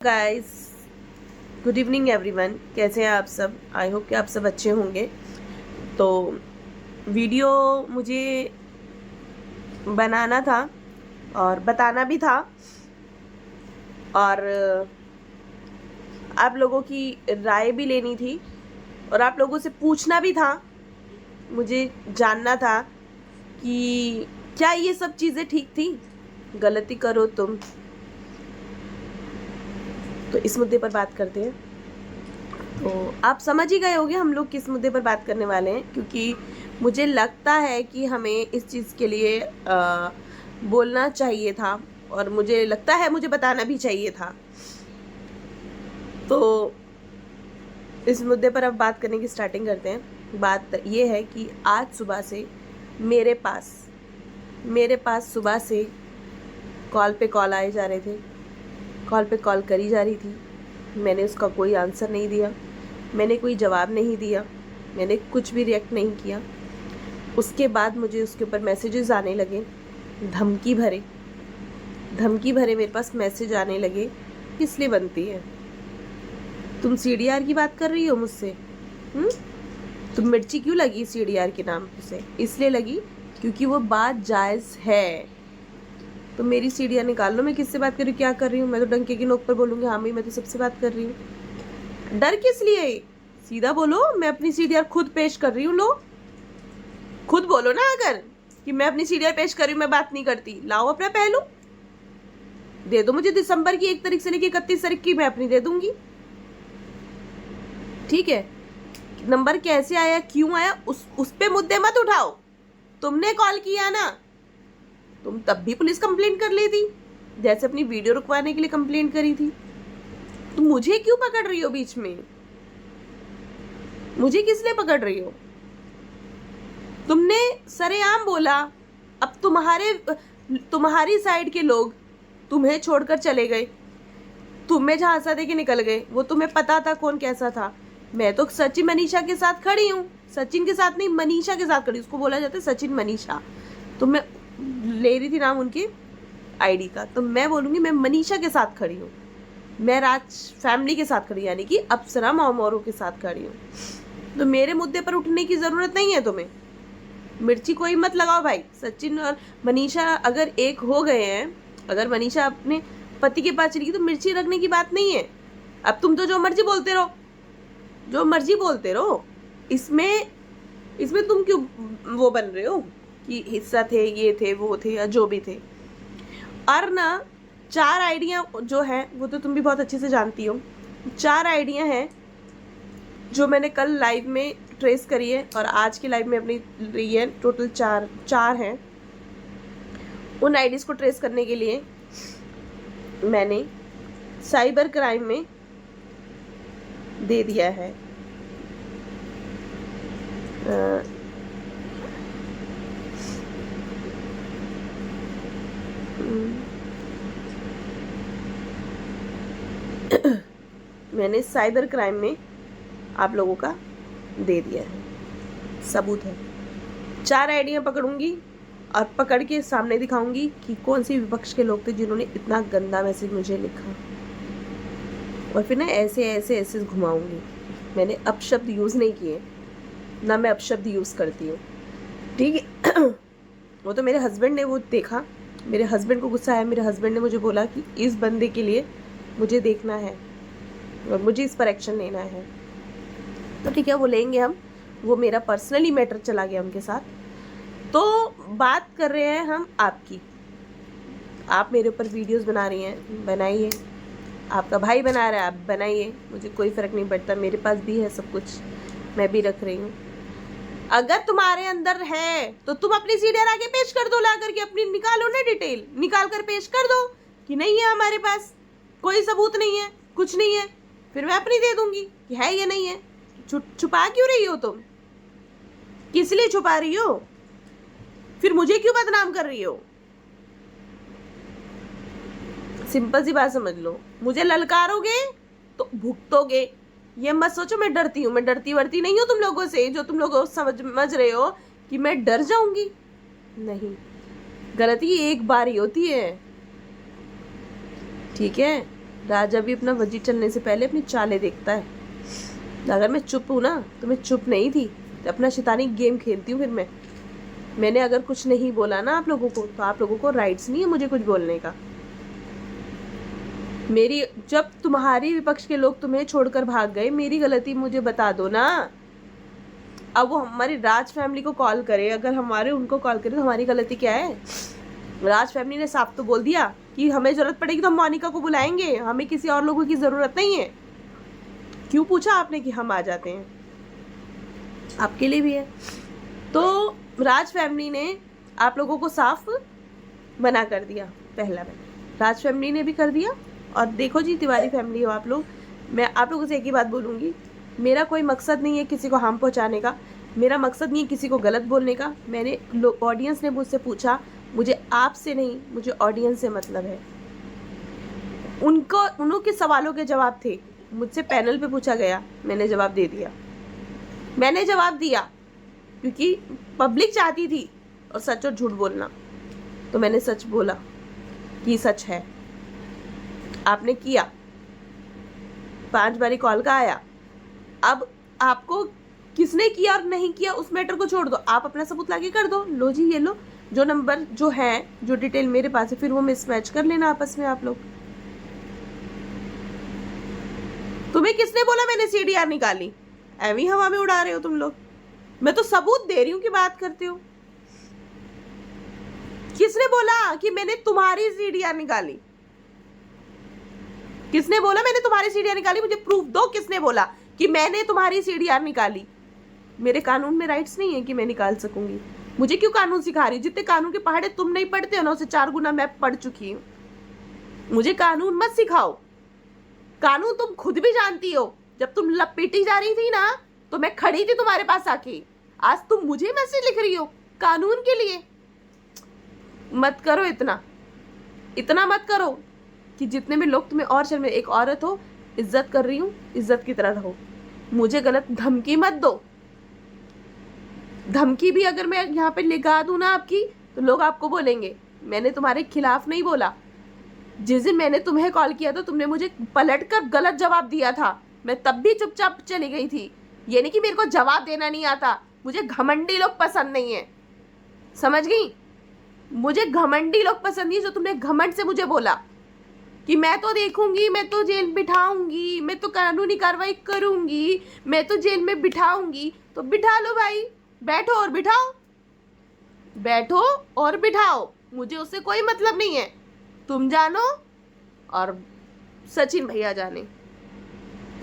Guys, good evening everyone. कैसे हैं आप सब? आई होप कि आप सब अच्छे होंगे। तो वीडियो मुझे बनाना था और बताना भी था और आप लोगों की राय भी लेनी थी और आप लोगों से पूछना भी था। मुझे जानना था कि क्या ये सब चीज़ें ठीक थी? गलती करो तुम। तो इस मुद्दे पर बात करते हैं। तो आप समझ ही गए होंगे हम लोग किस मुद्दे पर बात करने वाले हैं, क्योंकि मुझे लगता है कि हमें इस चीज़ के लिए बोलना चाहिए था और मुझे लगता है मुझे बताना भी चाहिए था। तो इस मुद्दे पर अब बात करने की स्टार्टिंग करते हैं। बात ये है कि आज सुबह से मेरे पास सुबह से कॉल पे कॉल आए जा रहे थे, कॉल पे कॉल करी जा रही थी। मैंने उसका कोई आंसर नहीं दिया, मैंने कोई जवाब नहीं दिया, मैंने कुछ भी रिएक्ट नहीं किया। उसके बाद मुझे उसके ऊपर मैसेजेस आने लगे, धमकी भरे मेरे पास मैसेज आने लगे। किस लिए बनती है? तुम सीडीआर की बात कर रही हो मुझसे? तुम मिर्ची क्यों लगी सीडीआर के नाम से? इसलिए लगी क्योंकि वो बात जायज़ है। तो मेरी सीढ़ियाँ निकाल लो। मैं किससे बात कर रही हूँ, क्या कर रही हूँ? मैं तो डंके की नोक पर बोलूँगी, हाँ भाई मैं तो सबसे बात कर रही हूँ। डर किस लिए? सीधा बोलो, मैं अपनी सीढ़ियाँ खुद पेश कर रही हूँ। लो, खुद बोलो ना अगर कि मैं अपनी सीढ़ियाँ पेश कर रही हूँ, मैं बात नहीं करती। लाओ अपना पहलू, दे दो मुझे। दिसंबर की 1 तारीख से लेकर 31 तारीख की मैं अपनी दे दूंगी। ठीक है? नंबर कैसे आया, क्यों आया, उस पे मुद्दे मत उठाओ। तुमने कॉल किया ना, तुम तब भी पुलिस कंप्लेंट कर ली थी, जैसे अपनी वीडियो रुकवाने के लिए कंप्लेंट करी थी। तुम मुझे क्यों पकड़ रही हो बीच में? मुझे किस लिए पकड़ रही हो? तुमने सरेआम बोला। अब तुम्हारी साइड के लोग तुम्हें छोड़कर चले गए, तुम्हें झांसा दे के निकल गए। वो तुम्हें पता था कौन कैसा था। मैं तो सचिन मनीषा के साथ खड़ी हूँ, सचिन के साथ नहीं, मनीषा के साथ खड़ी। उसको बोला जाता है सचिन मनीषा। तो मैं ले रही थी नाम उनकी आईडी का, तो मैं बोलूँगी मैं मनीषा के साथ खड़ी हूँ, मैं राज फैमिली के साथ खड़ी, यानी कि अप्सरा मोमोरो के साथ खड़ी हूँ। तो मेरे मुद्दे पर उठने की ज़रूरत नहीं है तुम्हें। मिर्ची कोई मत लगाओ भाई। सचिन और मनीषा अगर एक हो गए हैं, अगर मनीषा अपने पति के पास चली गई, तो मिर्ची रखने की बात नहीं है। अब तुम तो जो मर्जी बोलते रहो, जो मर्जी बोलते रहो। इसमें इसमें तुम क्यों वो बन रहे हो कि हिस्सा थे, ये थे, वो थे, या जो भी थे। और ना 4 आइडिया जो है वो तो तुम भी बहुत अच्छे से जानती हो। 4 आइडिया हैं जो मैंने कल लाइव में ट्रेस करी है और आज की लाइव में अपनी ली है। टोटल चार हैं। उन आईडीज़ को ट्रेस करने के लिए मैंने साइबर क्राइम में दे दिया है। मैंने साइबर क्राइम में आप लोगों का दे दिया है, सबूत है। 4 आइडिया पकड़ूंगी और पकड़ के सामने दिखाऊंगी कि कौन सी विपक्ष के लोग थे जिन्होंने इतना गंदा मैसेज मुझे लिखा, और फिर ना ऐसे घुमाऊंगी। मैंने अपशब्द यूज़ नहीं किए, ना मैं अपशब्द यूज़ करती हूँ। ठीक है? वो तो मेरे हस्बैंड ने वो देखा, मेरे हस्बैंड को गुस्सा आया। मेरे हस्बैंड ने मुझे बोला कि इस बंदे के लिए मुझे देखना है और मुझे इस पर एक्शन लेना है। तो ठीक है, वो लेंगे हम। वो मेरा पर्सनली मैटर चला गया उनके साथ। तो बात कर रहे हैं हम आपकी। आप मेरे ऊपर वीडियोस बना रही हैं, बनाइए। आपका भाई बना रहा है, आप बनाइए, मुझे कोई फ़र्क नहीं पड़ता। मेरे पास भी है सब कुछ, मैं भी रख रही हूँ। अगर तुम्हारे अंदर है तो तुम अपनी सीढ़ियाँ आगे पेश कर दो, ला करके अपनी निकालो ना, डिटेल निकाल कर पेश कर दो कि नहीं है हमारे पास, कोई सबूत नहीं है, कुछ नहीं है। फिर मैं अपनी दे दूंगी कि है या नहीं है। छुपा क्यों रही हो तुम? किस लिए छुपा रही हो? फिर मुझे क्यों बदनाम कर रही हो? सिंपल सी बात समझ लो। मुझे ललकारोगे तो भुगतोगे। ये मत सोचो मैं डरती हूँ। मैं डरती वरती नहीं हूँ तुम लोगों से, जो तुम लोग समझ रहे हो कि मैं डर जाऊंगी। नहीं, गलती एक बार ही होती है। ठीक है? राजा भी अपना वजी चलने से पहले अपनी चालें देखता है। अगर मैं चुप हूँ ना तो मैं चुप नहीं थी, तो अपना शैतानी गेम खेलती हूँ। फिर मैंने अगर कुछ नहीं बोला ना आप लोगों को, तो आप लोगों को राइट्स नहीं है मुझे कुछ बोलने का। मेरी जब तुम्हारी विपक्ष के लोग तुम्हें छोड़कर भाग गए, मेरी गलती मुझे बता दो ना। अब वो हमारी राज फैमिली को कॉल करे, अगर हमारे उनको कॉल करे तो हमारी गलती क्या है? राज फैमिली ने साफ तो बोल दिया कि हमें जरूरत पड़ेगी तो हम मोनिका को बुलाएंगे, हमें किसी और लोगों की जरूरत नहीं है। क्यों पूछा आपने कि हम आ जाते हैं? आपके लिए भी है। तो राज फैमिली ने आप लोगों को साफ मना कर दिया। पहला राज फैमिली ने भी कर दिया। और देखो जी, तिवारी फैमिली हो आप लोग, मैं आप लोगों से एक ही बात बोलूँगी, मेरा कोई मकसद नहीं है किसी को हार्म पहुंचाने का, मेरा मकसद नहीं है किसी को गलत बोलने का। मैंने ऑडियंस ने मुझसे पूछा, मुझे आपसे नहीं, मुझे ऑडियंस से मतलब है। उनके सवालों के जवाब थे, मुझसे पैनल पे पूछा गया, मैंने जवाब दे दिया। मैंने जवाब दिया क्योंकि पब्लिक चाहती थी और सच और झूठ बोलना, तो मैंने सच बोला कि सच है। आपने किया, 5 बारी कॉल का आया। अब आपको किसने किया और नहीं किया उस मैटर को छोड़ दो, आप अपना सबूत लाके कर दो। लो जी, ये लो, जो नंबर जो है, जो डिटेल मेरे पास है, फिर वो मिसमैच कर लेना आपस में आप लोग। तुम्हें किसने बोला मैंने सीडीआर निकाली? ऐवी हवा में उड़ा रहे हो तुम लोग। मैं तो सबूत दे रही हूँ कि बात करते हो। किसने बोला कि मैंने तुम्हारी सीडीआर निकाली? किसने बोला मैंने तुम्हारी सीडीआर निकाली? मुझे प्रूफ दो, किसने बोला कि मैंने तुम्हारी सीडीआर निकाली? मेरे कानून में राइट्स नहीं है कि मैं निकाल सकूंगी। मुझे क्यों कानून सिखा रही हो? जितने कानून के पहाड़े तुम नहीं पढ़ते हो ना, उससे 4 गुना मैं पढ़ चुकी हूँ। मुझे कानून मत सिखाओ, कानून तुम खुद भी जानती हो। जब तुम लपेटी जा रही थी ना, तो मैं खड़ी थी तुम्हारे पास आके। आज तुम मुझे मैसेज लिख रही हो कानून के लिए? मत करो इतना मत करो कि जितने भी लोग तुम्हें और शर्म। एक औरत हो, इज्जत कर रही हूँ, इज्जत की तरह रहो। मुझे गलत धमकी मत दो। धमकी भी अगर मैं यहाँ पे लगा दूं ना आपकी, तो लोग आपको बोलेंगे मैंने तुम्हारे खिलाफ नहीं बोला। जिस दिन मैंने तुम्हें कॉल किया था, तुमने मुझे पलटकर गलत जवाब दिया था, मैं तब भी चुपचाप चली गई थी। ये नहीं कि मेरे को जवाब देना नहीं आता। मुझे घमंडी लोग पसंद नहीं है, समझ गई? मुझे घमंडी लोग पसंद नहीं है। जो तुमने घमंड से मुझे बोला कि मैं तो देखूंगी, मैं तो जेल बिठाऊंगी, मैं तो कानूनी कार्रवाई करूंगी, मैं तो जेल में बिठाऊंगी, तो बिठा लो भाई, बैठो और बिठाओ, बैठो और बिठाओ। मुझे उससे कोई मतलब नहीं है। तुम जानो और सचिन भैया जाने,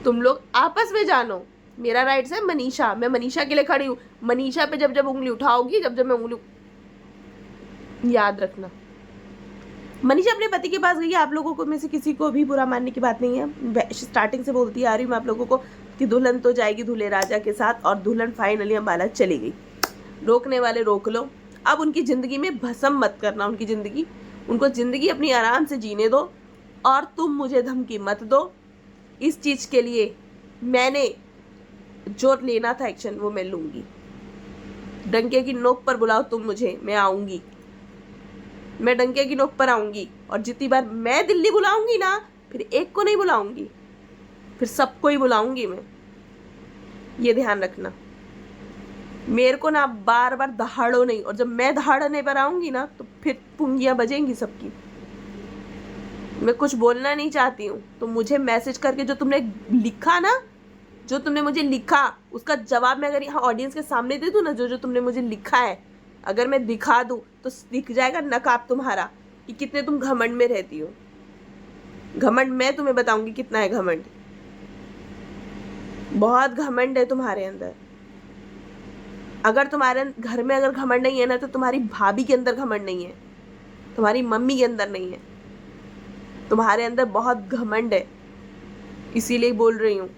तुम लोग आपस में जानो। मेरा राइट्स है मनीषा, मैं मनीषा के लिए खड़ी हूँ। मनीषा पे जब जब उंगली उठाओगी, जब जब मैं उंगली, याद रखना, मनीषा अपने पति के पास गई है। आप लोगों को में से किसी को भी बुरा मानने की बात नहीं है। स्टार्टिंग से बोलती आ रही हूँ मैं आप लोगों को कि दुल्हन तो जाएगी दूल्हे राजा के साथ, और दुल्हन फाइनली अम्बाला चली गई। रोकने वाले रोक लो। अब उनकी ज़िंदगी में भस्म मत करना उनकी ज़िंदगी। उनको ज़िंदगी अपनी आराम से जीने दो, और तुम मुझे धमकी मत दो। इस चीज़ के लिए मैंने जो लेना था एक्शन, वो मैं लूँगी। डंके की नोक पर बुलाओ तुम मुझे, मैं आऊँगी। मैं डंके की नोक पर आऊँगी। और जितनी बार मैं दिल्ली बुलाऊँगी ना, फिर एक को नहीं बुलाऊँगी, फिर सबको ही बुलाऊँगी मैं। ये ध्यान रखना। मेरे को ना बार बार दहाड़ो नहीं, और जब मैं दहाड़ने पर आऊँगी ना, तो फिर पुंगियाँ बजेंगी सबकी। मैं कुछ बोलना नहीं चाहती हूँ, तो मुझे मैसेज करके जो तुमने लिखा ना, जो तुमने मुझे लिखा, उसका जवाब मैं अगर यहाँ ऑडियंस के सामने दे दूँ ना, जो जो तुमने मुझे लिखा है, अगर मैं दिखा दूँ तो दिख जाएगा नकाब तुम्हारा कि कितने तुम घमंड में रहती हो। घमंड मैं तुम्हें बताऊंगी कितना है घमंड। बहुत घमंड है तुम्हारे अंदर। अगर तुम्हारे घर में अगर घमंड नहीं है ना, तो तुम्हारी भाभी के अंदर घमंड नहीं है, तुम्हारी मम्मी के अंदर नहीं है। तुम्हारे अंदर बहुत घमंड है। इसीलिए बोल रही हूँ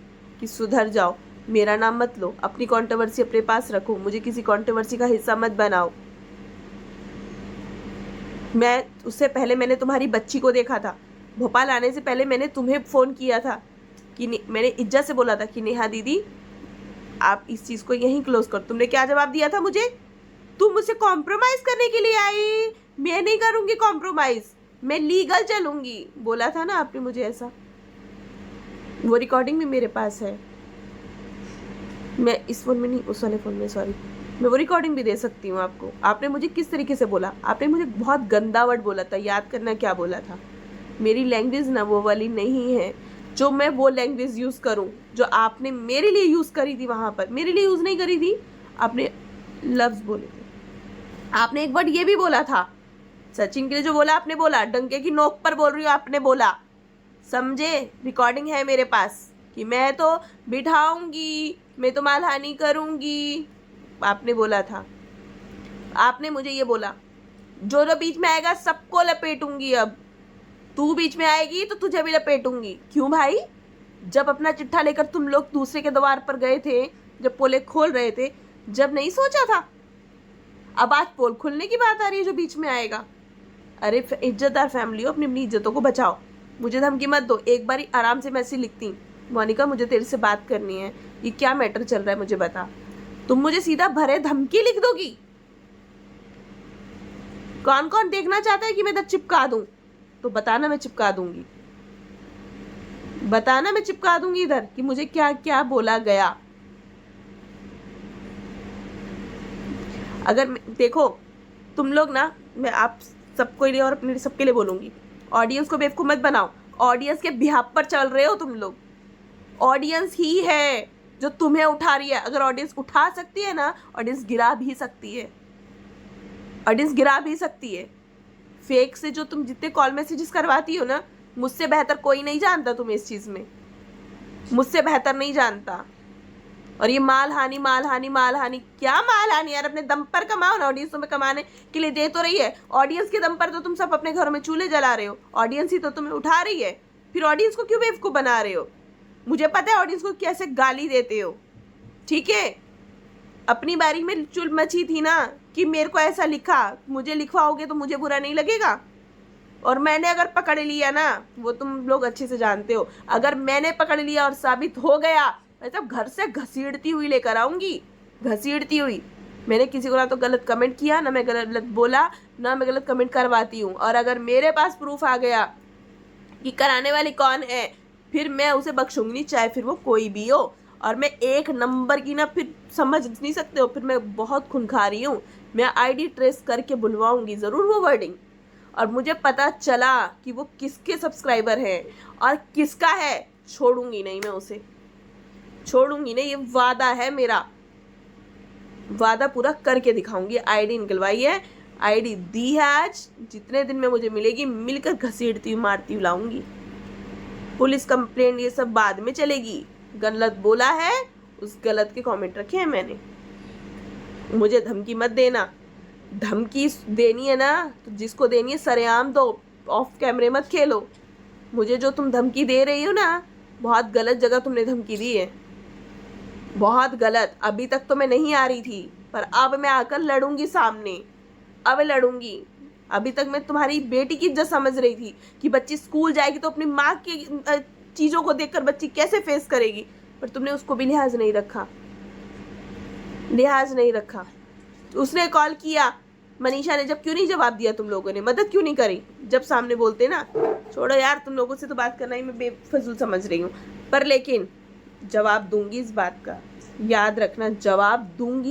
कि सुधर जाओ। मेरा नाम मत लो, अपनी कंट्रोवर्सी अपने पास रखो, मुझे किसी कंट्रोवर्सी का हिस्सा मत बनाओ। मैं उससे पहले मैंने तुम्हारी बच्ची को देखा था। भोपाल आने से पहले मैंने तुम्हें फ़ोन किया था कि मैंने इज्जत से बोला था कि नेहा दीदी आप इस चीज़ को यहीं क्लोज कर। तुमने क्या जवाब दिया था मुझे? तुम मुझसे कॉम्प्रोमाइज़ करने के लिए आई। मैं नहीं करूँगी कॉम्प्रोमाइज़, मैं लीगल चलूँगी, बोला था ना आपने मुझे ऐसा। वो रिकॉर्डिंग भी मेरे पास है, मैं इस फ़ोन में नहीं, उस वाले फ़ोन में, सॉरी, मैं वो रिकॉर्डिंग भी दे सकती हूँ आपको। आपने मुझे किस तरीके से बोला, आपने मुझे बहुत गंदा वर्ड बोला था, याद करना क्या बोला था। मेरी लैंग्वेज ना वो वाली नहीं है जो मैं वो लैंग्वेज यूज़ करूँ जो आपने मेरे लिए यूज़ करी थी। वहाँ पर मेरे लिए यूज़ नहीं करी थी, आपने लफ्ज़ बोले थे। आपने एक वर्ड ये भी बोला था, सचिन के लिए जो बोला आपने बोला, डंके की नोक पर बोल रही हो आपने बोला, समझे, रिकॉर्डिंग है मेरे पास कि मैं तो बिठाऊंगी, मैं तो मालहानि करूंगी, आपने बोला था। आपने मुझे ये बोला, जो जो बीच में आएगा सबको लपेटूंगी, अब तू बीच में आएगी तो तुझे भी लपेटूंगी। क्यों भाई, जब अपना चिट्ठा लेकर तुम लोग दूसरे के द्वार पर गए थे, जब पोले खोल रहे थे, जब नहीं सोचा था, अब आज पोल खुलने की बात आ रही है जो बीच में आएगा। अरे इज्जतदार फैमिली हो, अपनी अपनी इज्जतों को बचाओ, मुझे धमकी मत दो। एक बार आराम से मैसेज लिखती, मोनिका मुझे तेरे से बात करनी है, ये क्या मैटर चल रहा है मुझे बता। तुम मुझे सीधा भरे धमकी लिख दोगी। कौन कौन देखना चाहता है कि मैं इधर चिपका दूं, तो बताना, मैं चिपका दूंगी, बताना, मैं चिपका दूंगी इधर कि मुझे क्या क्या बोला गया। अगर देखो तुम लोग ना, मैं आप सबको लिए और अपने सबके लिए बोलूंगी, ऑडियंस को बेवकूफ मत बनाओ। ऑडियंस के बिहाफ पर चल रहे हो तुम लोग, ऑडियंस ही है जो तुम्हें उठा रही है। अगर ऑडियंस उठा सकती है ना, ऑडियंस गिरा भी सकती है, ऑडियंस गिरा भी सकती है। फेक से जो तुम जितने कॉल मैसेजेस करवाती हो ना, मुझसे बेहतर कोई नहीं जानता तुम्हें इस चीज़ में, मुझसे बेहतर नहीं जानता। और ये मालहानि मालहानि मालहानि, क्या मालहानि यार, अपने दम पर कमाओ ना, ऑडियंस तुम्हें कमाने के लिए दे तो रही है। ऑडियंस के दम पर तो तुम सब अपने घरों में चूल्हे जला रहे हो, ऑडियंस ही तो तुम्हें उठा रही है, फिर ऑडियंस को क्यों बेवकूफ बना रहे हो। मुझे पता है ऑडियंस को कैसे गाली देते हो, ठीक है। अपनी बारी में चुल मची थी ना कि मेरे को ऐसा लिखा, मुझे लिखवाओगे तो मुझे बुरा नहीं लगेगा। और मैंने अगर पकड़ लिया ना, वो तुम लोग अच्छे से जानते हो, अगर मैंने पकड़ लिया और साबित हो गया, मैं तो घर से घसीटती हुई लेकर आऊंगी, घसीटती हुई। मैंने किसी को ना तो गलत कमेंट किया, ना मैं गलत बोला, ना मैं गलत कमेंट करवाती हूँ। और अगर मेरे पास प्रूफ आ गया कि कराने वाली कौन है, फिर मैं उसे बख्शूंगी, चाहे फिर वो कोई भी हो। और मैं एक नंबर की ना, फिर समझ नहीं सकते हो, फिर मैं बहुत खूंखारी हूँ, मैं आईडी ट्रेस करके बुलवाऊंगी ज़रूर वो वर्डिंग। और मुझे पता चला कि वो किसके सब्सक्राइबर हैं और किसका है, छोड़ूंगी नहीं, मैं उसे छोड़ूंगी नहीं, ये वादा है मेरा, वादा पूरा करके दिखाऊंगी। आईडी निकलवाई है, आईडी दी है आज, जितने दिन में मुझे मिलेगी मिलकर घसीटती हूँ, मारती हूँ, लाऊंगी। पुलिस कंप्लेंट ये सब बाद में चलेगी, गलत बोला है उस गलत के कमेंट रखे हैं मैंने। मुझे धमकी मत देना, धमकी देनी है ना तो जिसको देनी है सरेआम दो, ऑफ कैमरे मत खेलो। मुझे जो तुम धमकी दे रही हो ना, बहुत गलत जगह तुमने धमकी दी है, बहुत गलत। अभी तक तो मैं नहीं आ रही थी, पर अब मैं आकर लड़ूंगी सामने, अब लड़ूंगी। अभी तक मैं तुम्हारी बेटी की इज्जत समझ रही थी कि बच्ची स्कूल जाएगी तो अपनी माँ की चीज़ों को देखकर बच्ची कैसे फेस करेगी, पर तुमने उसको भी लिहाज नहीं रखा, लिहाज नहीं रखा। उसने कॉल किया, मनीषा ने, जब क्यों नहीं जवाब दिया, तुम लोगों ने मदद क्यों नहीं करी जब सामने बोलते ना। छोड़ो यार, तुम लोगों से तो बात करना ही मैं बेफजूल समझ रही हूँ, पर लेकिन जवाब दूंगी, इस बात का याद रखना, जवाब दूंगी।